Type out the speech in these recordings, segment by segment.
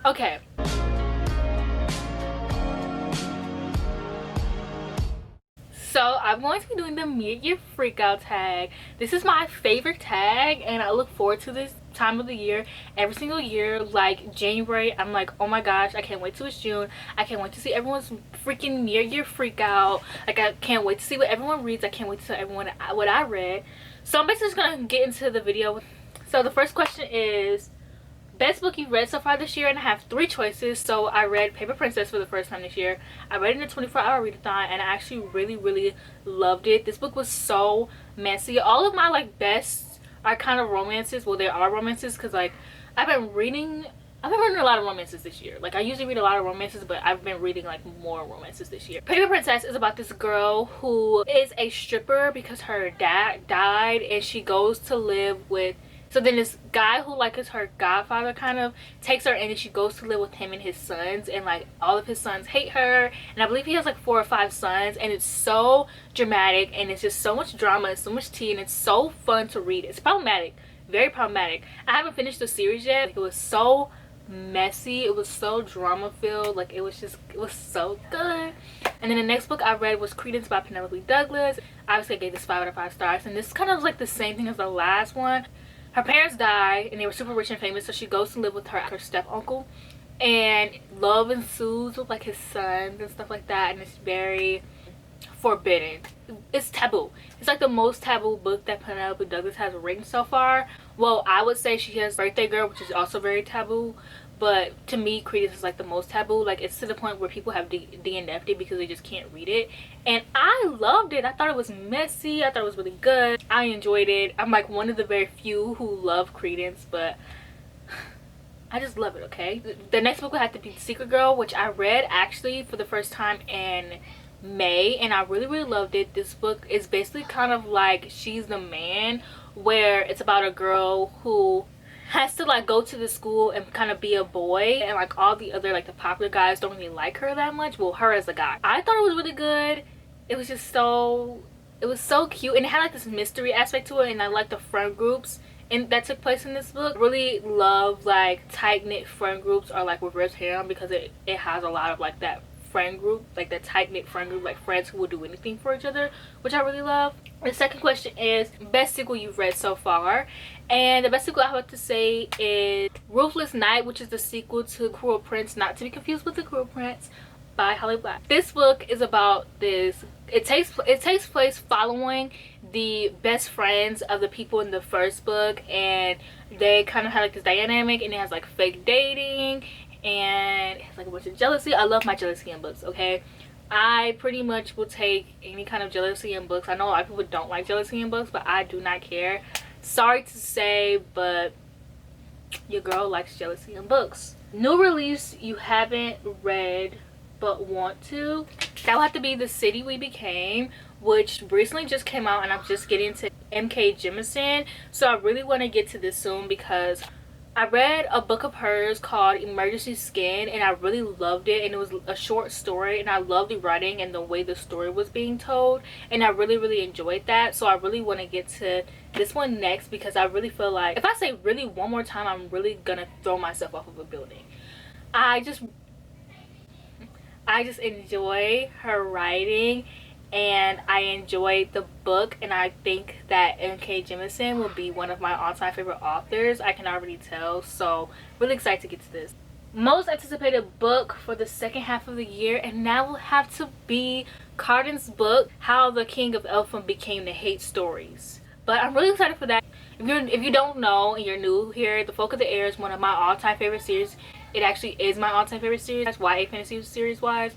Okay. So I'm going to be doing the mid-year freakout tag. This is my favorite tag and I look forward to this time of the year every single year. Like January, I'm like, oh my gosh, I can't wait till it's June. I can't wait to see everyone's freaking mid-year freakout. Like I can't wait to see what everyone reads. I can't wait to tell everyone what I read. So I'm basically just gonna get into the video. So the first question is best book you've read so far this year, and I have three choices. So I read Paper Princess for the first time this year. I read it in a 24-hour readathon and I actually really loved it. This book was so messy. All of my like bests are kind of romances. Well, there are romances because like I've been reading a lot of romances this year. Like I usually read a lot of romances, but I've been reading like more romances this year. Paper Princess is about this girl who is a stripper because her dad died and she goes to live with, so then this guy who like is her godfather kind of takes her in and she goes to live with him and his sons, and like all of his sons hate her, and I believe he has like 4 or 5 sons, and it's so dramatic and it's just so much drama and so much tea and it's so fun to read. It's problematic, very problematic. I haven't finished the series yet. Like, it was so messy, it was so drama filled, like it was so good. And then the next book I read was Credence by Penelope Douglas. Obviously I gave this 5 out of 5 stars, and this kind of like the same thing as the last one. Her parents die and they were super rich and famous, so she goes to live with her step uncle, and love ensues with like his sons and stuff like that, and it's very forbidden. It's taboo. It's like the most taboo book that Penelope Douglas has written so far. Well, I would say she has Birthday Girl, which is also very taboo, but to me Credence is like the most taboo. Like it's to the point where people have DNF'd it because they just can't read it, and I loved it. I thought it was messy, I thought it was really good, I enjoyed it. I'm like one of the very few who love Credence, but I just love it. Okay, the next book would have to be Secret Girl, which I read actually for the first time in May, and I really loved it. This book is basically kind of like She's the Man, where it's about a girl who has to like go to the school and kind of be a boy, and like all the other like the popular guys don't really like her that much. Well, her as a guy. I thought it was really good. It was just so, it was so cute, and it had like this mystery aspect to it, and I like the friend groups and that took place in this book. Really love like tight-knit friend groups, or like with Ribs Harem, because it has a lot of like that friend group, like that tight-knit friend group, like friends who will do anything for each other, which I really love. The second question is best sequel you've read so far, and the best sequel I have to say is Ruthless Night, which is the sequel to Cruel Prince, not to be confused with The Cruel Prince by Holly Black. This book is about this, it takes place following the best friends of the people in the first book, and they kind of have like this dynamic, and it has like fake dating and it's like a bunch of jealousy. I love my jealousy in books. Okay, I pretty much will take any kind of jealousy in books. I know a lot of people don't like jealousy in books, but I do not care. Sorry to say, but your girl likes jealousy in books. New release you haven't read but want to, that will have to be The City We Became, which recently just came out, and I'm just getting to M.K. Jemisin, so I really want to get to this soon because I read a book of hers called Emergency Skin, and I really loved it, and it was a short story, and I loved the writing and the way the story was being told, and I really enjoyed that. So I really want to get to this one next because I really feel like if I say really one more time, I'm really gonna throw myself off of a building. I just enjoy her writing, and I enjoyed the book, and I think that M.K. Jemisin will be one of my all-time favorite authors. I can already tell, so really excited to get to this. Most anticipated book for the second half of the year, and that will have to be Carden's book, How the King of Elfin Became the Hate Stories. But I'm really excited for that. If you don't know and you're new here, The Folk of the Air is one of my all-time favorite series. It actually is my all-time favorite series, that's YA fantasy series wise,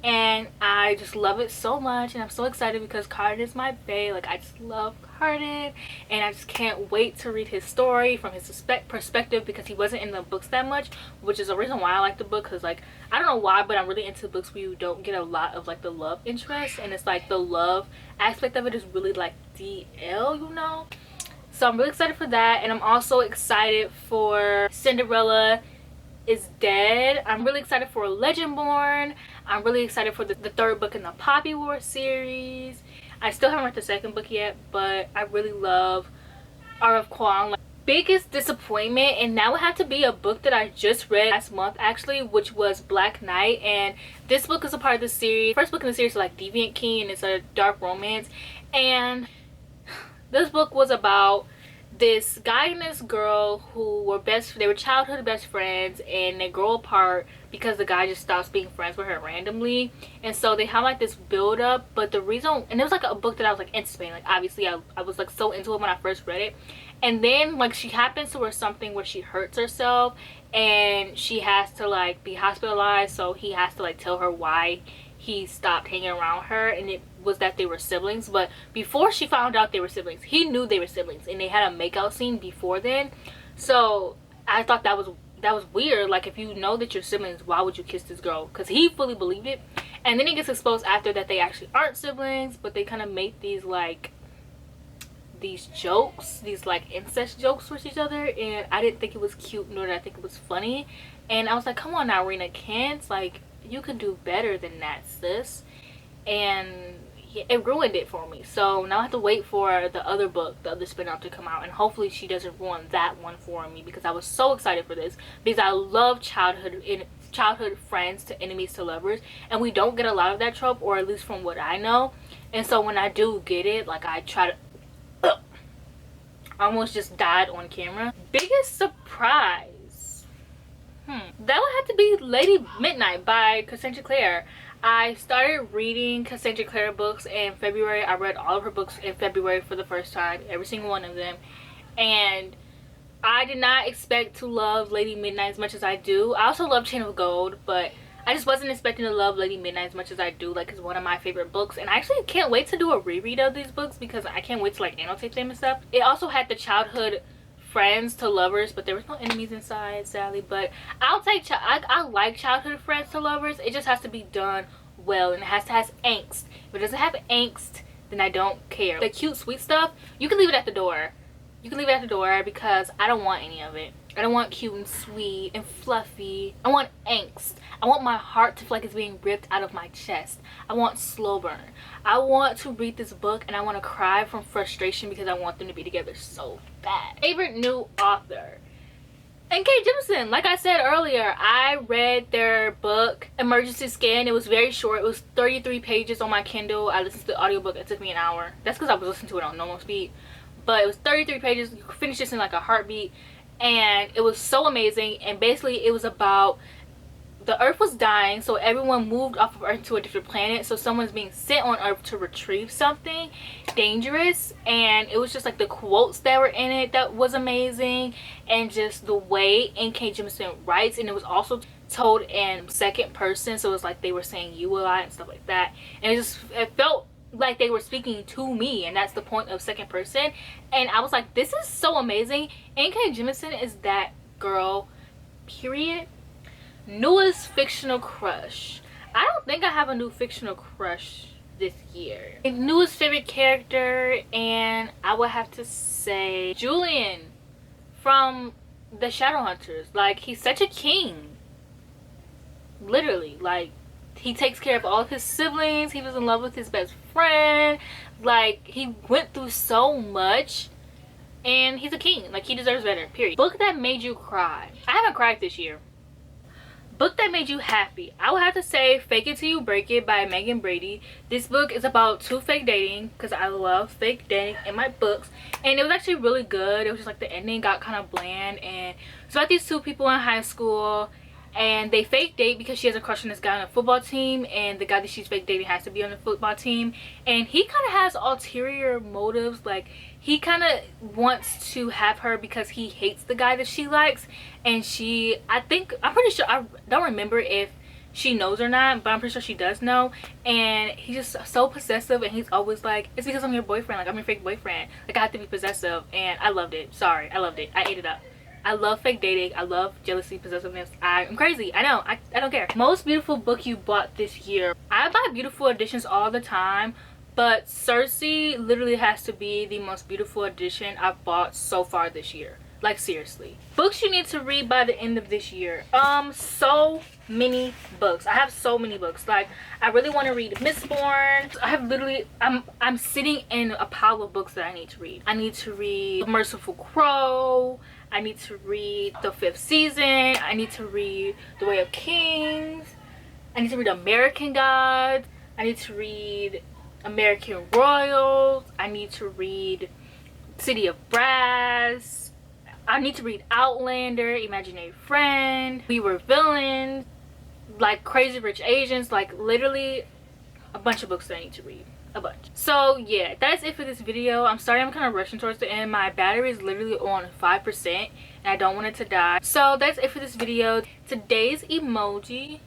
and I just love it so much, and I'm so excited because Carden is my bae. Like I just love Carden, and I just can't wait to read his story from his perspective, because he wasn't in the books that much, which is a reason why I like the book. Because like I don't know why, but I'm really into books where you don't get a lot of like the love interest, and it's like the love aspect of it is really like DL, you know. So I'm really excited for that, and I'm also excited for Cinderella Is Dead. I'm really excited for Legendborn. I'm really excited for the third book in the Poppy War series. I still haven't read the second book yet, but I really love Art of Kwang. biggest disappointment, and that would have to be a book that I just read last month actually, which was Black Knight. And this book is a part of the series. First book in the series is like Deviant King, and it's a dark romance. And this book was about this guy and this girl who were they were childhood best friends, and they grow apart because the guy just stops being friends with her randomly. And so they have like this build up, but the reason, and it was like a book that I was like anticipating, like obviously I was like so into it when I first read it. And then like she happens to her something where she hurts herself, and she has to like be hospitalized, so he has to like tell her why he stopped hanging around her, and it was that they were siblings. But before she found out they were siblings, he knew they were siblings, and they had a makeout scene before then. So I thought that was weird. Like, if you know that you're siblings, why would you kiss this girl? Because he fully believed it. And then it gets exposed after that they actually aren't siblings, but they kind of make these like these jokes, these like incest jokes with each other, and I didn't think it was cute, nor did I think it was funny. And I was like, come on now, Rena Kent, like you could do better than that, sis. And it ruined it for me. So now I have to wait for the other book, the other spin-off, to come out, and hopefully she doesn't ruin that one for me, because I was so excited for this, because I love childhood friends to enemies to lovers, and we don't get a lot of that trope, or at least from what I know. And so when I do get it, like I try to I almost just died on camera. Biggest surprise, that would have to be Lady Midnight by Cassandra Clare. I started reading Cassandra Clare books in February. I read all of her books in February for the first time, every single one of them. And I did not expect to love Lady Midnight as much as I do. I also love Chain of Gold, but I just wasn't expecting to love Lady Midnight as much as I do. Like, it's one of my favorite books, and I actually can't wait to do a reread of these books, because I can't wait to like annotate them and stuff. It also had the childhood friends to lovers, but there was no enemies inside, sadly. But I'll take I like childhood friends to lovers. It just has to be done well, and it has to have angst. If it doesn't have angst, then I don't care. The cute sweet stuff, you can leave it at the door. You can leave it at the door, because I don't want any of it. I don't want cute and sweet and fluffy. I want angst. I want my heart to feel like it's being ripped out of my chest. I want slow burn. I want to read this book and I want to cry from frustration, because I want them to be together so bad. Favorite new author, N.K. Jemisin. Like I said earlier, I read their book Emergency Scan. It was very short. It was 33 pages on my Kindle. I listened to the audiobook. It took me an hour. That's because I was listening to it on normal speed. But it was 33 pages. You could finish this in like a heartbeat. And it was so amazing. And basically it was about, the Earth was dying, so everyone moved off of Earth to a different planet. So someone's being sent on Earth to retrieve something dangerous. And it was just like the quotes that were in it that was amazing, and just the way N.K. Jemisin writes. And it was also told in second person, so it was like they were saying you a lot and stuff like that. And it felt like they were speaking to me, and that's the point of second person. And I was like, this is so amazing. N.K. Jemisin is that girl, period. Newest fictional crush. I don't think I have a new fictional crush this year. Newest favorite character, and I would have to say Julian from the Shadowhunters. Like, he's such a king, literally. Like, he takes care of all of his siblings. He was in love with his best friend. Like, he went through so much, and he's a king. Like, he deserves better, period. Book that made you cry. I haven't cried this year. Book that made you happy. I would have to say Fake It Till You Break It by Megan Brady. This book is about two fake dating, because I love fake dating in my books. And it was actually really good. It was just like the ending got kind of bland. And it's about these two people in high school, and they fake date because she has a crush on this guy on the football team, and the guy that she's fake dating has to be on the football team. And he kind of has ulterior motives. Like, he kind of wants to have her because he hates the guy that she likes. And I'm pretty sure, I don't remember if she knows or not, but I'm pretty sure she does know. And he's just so possessive, and he's always like, it's because I'm your boyfriend, like I'm your fake boyfriend, like I have to be possessive. And I loved it. Sorry, I loved it. I ate it up. I love fake dating. I love jealousy, possessiveness. I'm crazy. I know. I don't care. Most beautiful book you bought this year. I buy beautiful editions all the time, but Cersei literally has to be the most beautiful edition I've bought so far this year. Like, seriously. Books you need to read by the end of this year. So many books. I have so many books. Like, I really want to read Mistborn. I have literally, I'm sitting in a pile of books that I need to read. I need to read Merciful Crow. I need to read The Fifth Season. I need to read The Way of Kings. I need to read American Gods. I need to read American Royals. I need to read City of Brass. I need to read Outlander, Imaginary Friend, We Were Villains, like Crazy Rich Asians, like literally a bunch of books that I need to read. A bunch. So yeah, that's it for this video. I'm sorry I'm kind of rushing towards the end. My battery is literally on 5% and I don't want it to die. So that's it for this video. Today's emoji,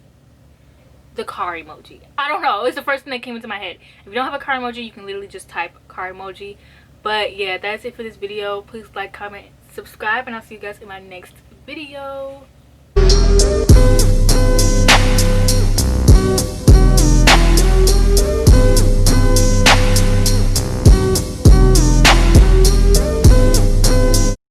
the car emoji. I don't know, it's the first thing that came into my head. If you don't have a car emoji, you can literally just type car emoji. But yeah, that's it for this video. Please like, comment, subscribe, and I'll see you guys in my next video.